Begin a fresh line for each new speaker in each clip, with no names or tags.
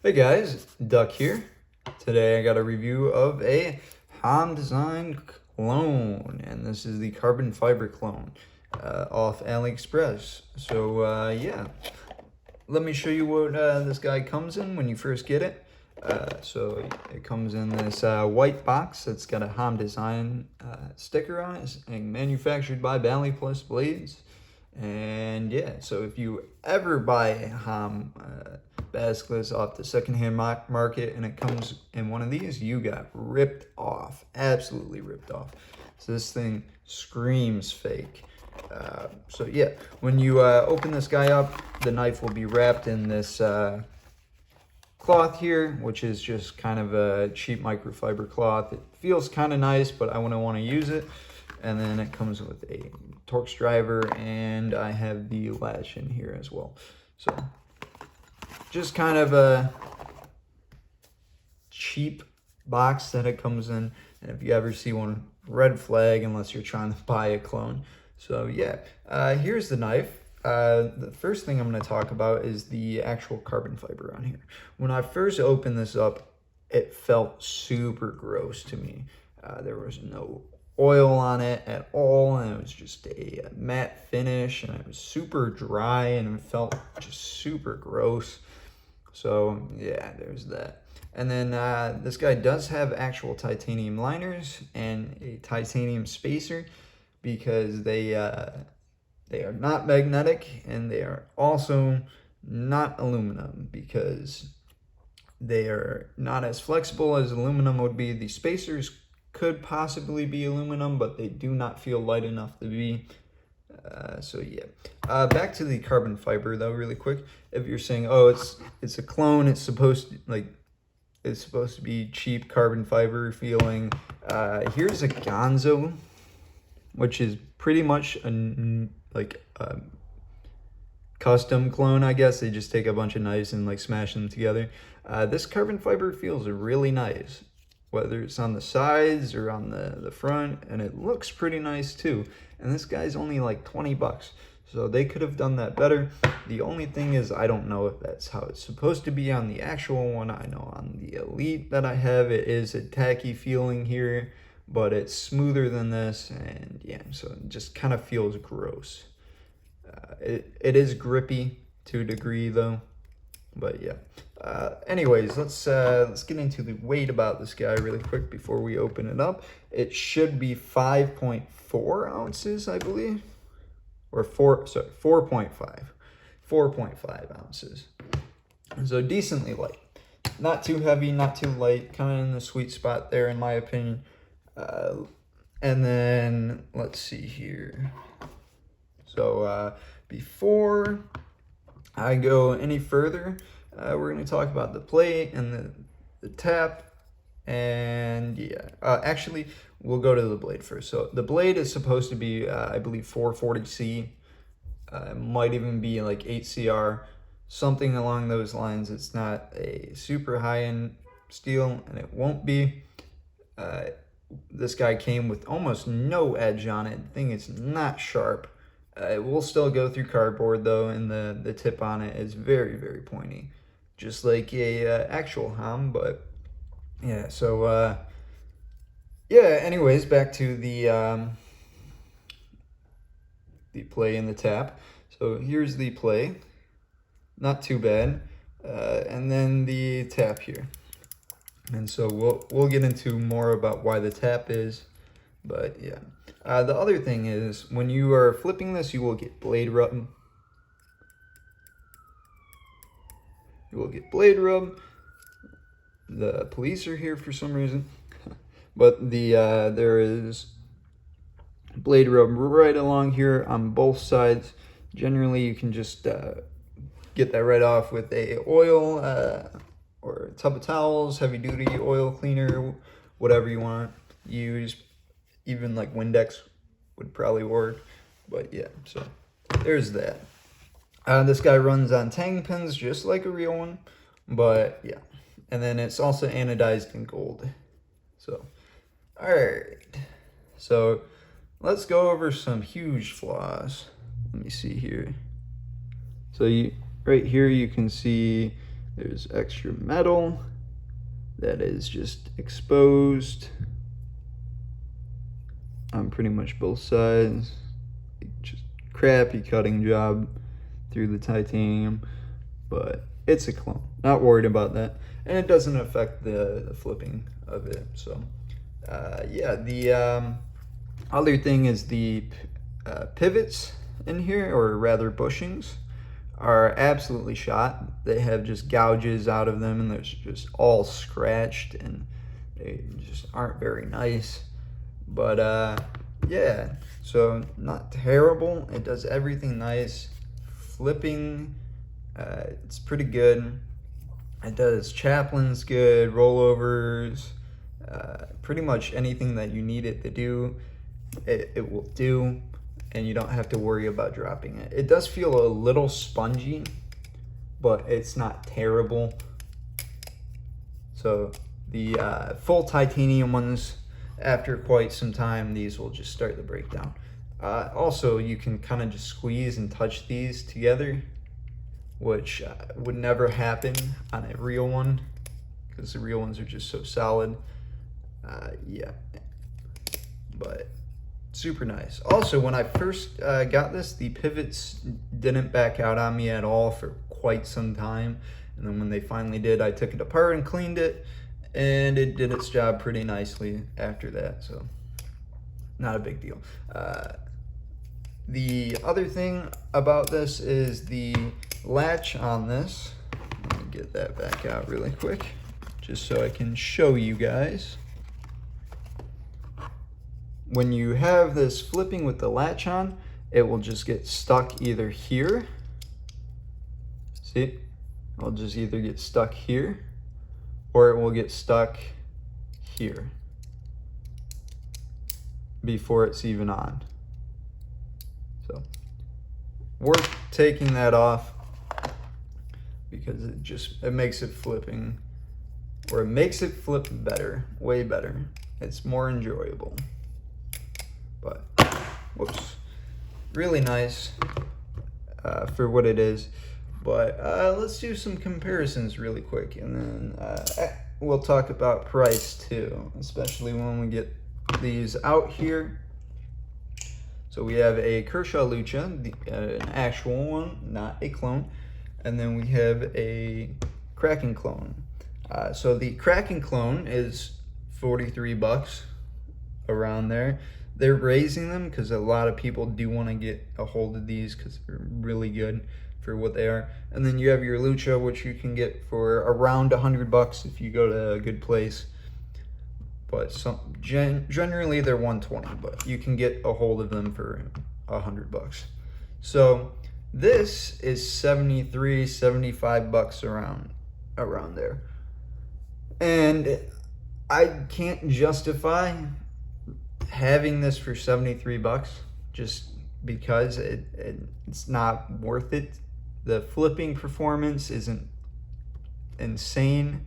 Hey guys, Duck here. Today I got a review of a Ham Design clone, and this is the carbon fiber clone off AliExpress. So yeah, let me show you what this guy comes in when you first get it. So it comes in this white box that's got a Ham Design sticker on it, and manufactured by Bali Plus Blades. And yeah, so if you ever buy a Ham basilisk off the secondhand market and it comes in one of these, you got ripped off, absolutely ripped off. So this thing screams fake. So yeah, when you open this guy up, the knife will be wrapped in this cloth here, which is just kind of a cheap microfiber cloth. It feels kind of nice, but I wouldn't want to use it. And then it comes with a Torx driver, and I have the latch in here as well. So just kind of a cheap box that it comes in. And if you ever see one, red flag unless you're trying to buy a clone. So yeah, here's the knife. The first thing I'm going to talk about is the actual carbon fiber on here. When I first opened this up, it felt super gross to me. There was no oil on it at all, and it was just a matte finish, and it was super dry, and it felt just super gross. So yeah, there's that. And then this guy does have actual titanium liners and a titanium spacer, because they are not magnetic, and they are also not aluminum, because they are not as flexible as aluminum would be. The spacers could possibly be aluminum, but they do not feel light enough to be. So yeah, back to the carbon fiber though, really quick. If you're saying, oh, it's a clone, it's supposed to be cheap carbon fiber feeling. Here's a Gonzo, which is pretty much a custom clone, I guess. They just take a bunch of knives and smash them together. This carbon fiber feels really nice, whether it's on the sides or on the front, and it looks pretty nice too. And this guy's only like 20 bucks. So they could have done that better. The only thing is, I don't know if that's how it's supposed to be on the actual one. I know on the Elite that I have, it is a tacky feeling here, but it's smoother than this, and yeah, so it just kind of feels gross. It is grippy to a degree though, but yeah. Anyways, let's get into the weight about this guy really quick before we open it up. It should be 5.4 ounces, I believe, or 4.5 ounces. So decently light, not too heavy, not too light, kind of in the sweet spot there in my opinion. And then let's see here. So before I go any further, we're going to talk about the plate and the tap, and yeah, actually we'll go to the blade first. So the blade is supposed to be I believe 440C, might even be like 8CR, something along those lines. It's not a super high-end steel, and it won't be. This guy came with almost no edge on it. The thing is not sharp. It will still go through cardboard though, and the tip on it is very, very pointy, just like a actual ham. But yeah, so yeah, anyways, back to the play and the tap. So here's the play, not too bad, and then the tap here. And so we'll get into more about why the tap is, but yeah. The other thing is, when you are flipping this, you will get blade rub. You will get blade rub. The police are here for some reason, but there is blade rub right along here on both sides. Generally, you can just get that right off with a oil or a tub of towels, heavy duty oil cleaner, whatever you want to use. Even like Windex would probably work, but yeah, so there's that. This guy runs on tang pins just like a real one, but yeah. And then it's also anodized in gold. So, all right. So let's go over some huge flaws. Let me see here. So right here you can see There's extra metal that is just exposed on pretty much both sides. Just crappy cutting job through the titanium, but it's a clone. Not worried about that, and it doesn't affect the flipping of it. So yeah, the other thing is the pivots in here, or rather bushings, are absolutely shot. They have just gouges out of them, and they're just all scratched, and they just aren't very nice. But yeah, so not terrible. It does everything nice. Flipping, it's pretty good. It does chaplains good, rollovers, pretty much anything that you need it to do, it will do, and you don't have to worry about dropping it. It does feel a little spongy, but it's not terrible. So the full titanium ones, after quite some time, these will just start to break down. Also, you can kind of just squeeze and touch these together, which would never happen on a real one, because the real ones are just so solid. Yeah, but super nice. Also, when I first got this, the pivots didn't back out on me at all for quite some time, and then when they finally did, I took it apart and cleaned it, and it did its job pretty nicely after that, so not a big deal. The other thing about this is the latch on this. Let me get that back out really quick, just so I can show you guys. When you have this flipping with the latch on, it will just get stuck either here. See? It'll just either get stuck here, or it will get stuck here before it's even on. So, worth taking that off, because it makes it flipping, or it makes it flip better, way better. It's more enjoyable. But, whoops, really nice for what it is. But let's do some comparisons really quick, and then we'll talk about price too, especially when we get these out here. So we have a Kershaw Lucha, an actual one, not a clone, and then we have a Kraken clone. So the Kraken clone is 43 bucks, around there. They're raising them because a lot of people do want to get a hold of these because they're really good for what they are. And then you have your Lucha, which you can get for around 100 bucks if you go to a good place. But generally they're 120, but you can get a hold of them for 100 bucks. So this is 73, 75 bucks around there. And I can't justify having this for 73 bucks just because it's not worth it. The flipping performance isn't insane.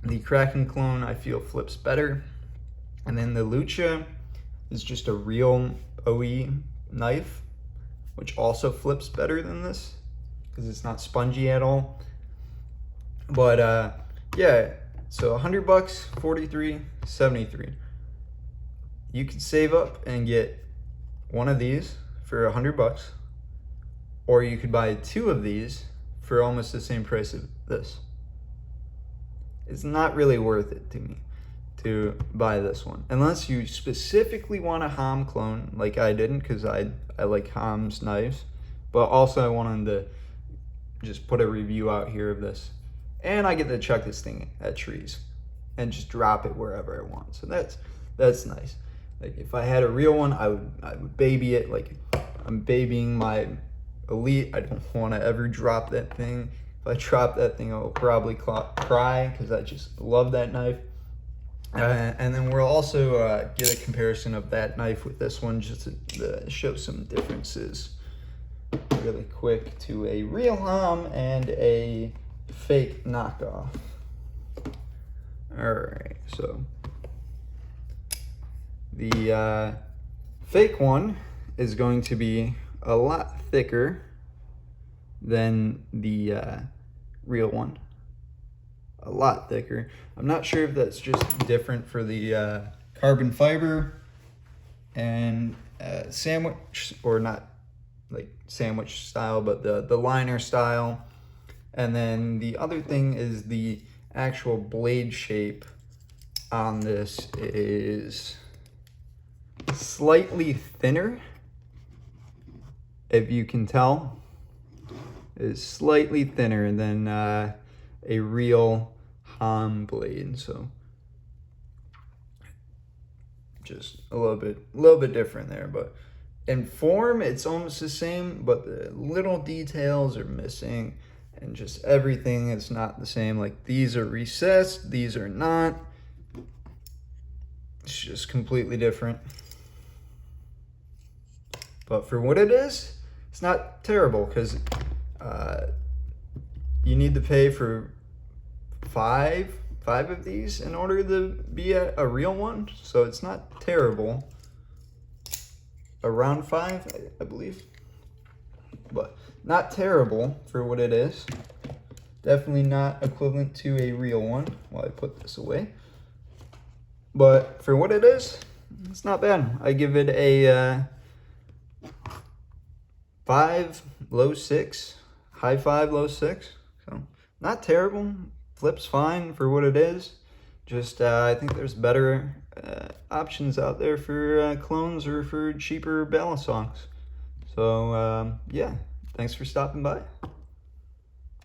The Kraken clone, I feel, flips better. And then the Lucha is just a real OE knife, which also flips better than this because it's not spongy at all. But yeah, so 100 bucks, 43, 73. You could save up and get one of these for 100 bucks, or you could buy two of these for almost the same price of this. It's not really worth it to me to buy this one, unless you specifically want a Ham clone like I didn't, because I like Ham's knives, but also I wanted to just put a review out here of this, and I get to chuck this thing at trees and just drop it wherever I want. So that's nice. Like if I had a real one, I would baby it. Like I'm babying my Elite. I don't want to ever drop that thing. If I drop that thing, I'll probably cry because I just love that knife. And then we'll also get a comparison of that knife with this one, just to show some differences really quick to a real Ham and a fake knockoff. All right, so the fake one is going to be a lot thicker than the real one. A lot thicker. I'm not sure if that's just different for the carbon fiber and sandwich, or not like sandwich style, but the liner style. And then the other thing is the actual blade shape on this is slightly thinner, if you can tell. Is slightly thinner than a real Han blade, so just a little bit different there. But in form it's almost the same, but the little details are missing, and just everything is not the same. Like these are recessed, these are not. It's just completely different. But for what it is, it's not terrible, because you need to pay for five of these in order to be a real one, so it's not terrible. Around 5, I believe, but not terrible for what it is. Definitely not equivalent to a real one while I put this away, but for what it is, it's not bad. I give it a 5, low 6, high 5, low 6. So not terrible. Flips fine for what it is. Just I think there's better options out there for clones or for cheaper balisongs. So yeah, thanks for stopping by.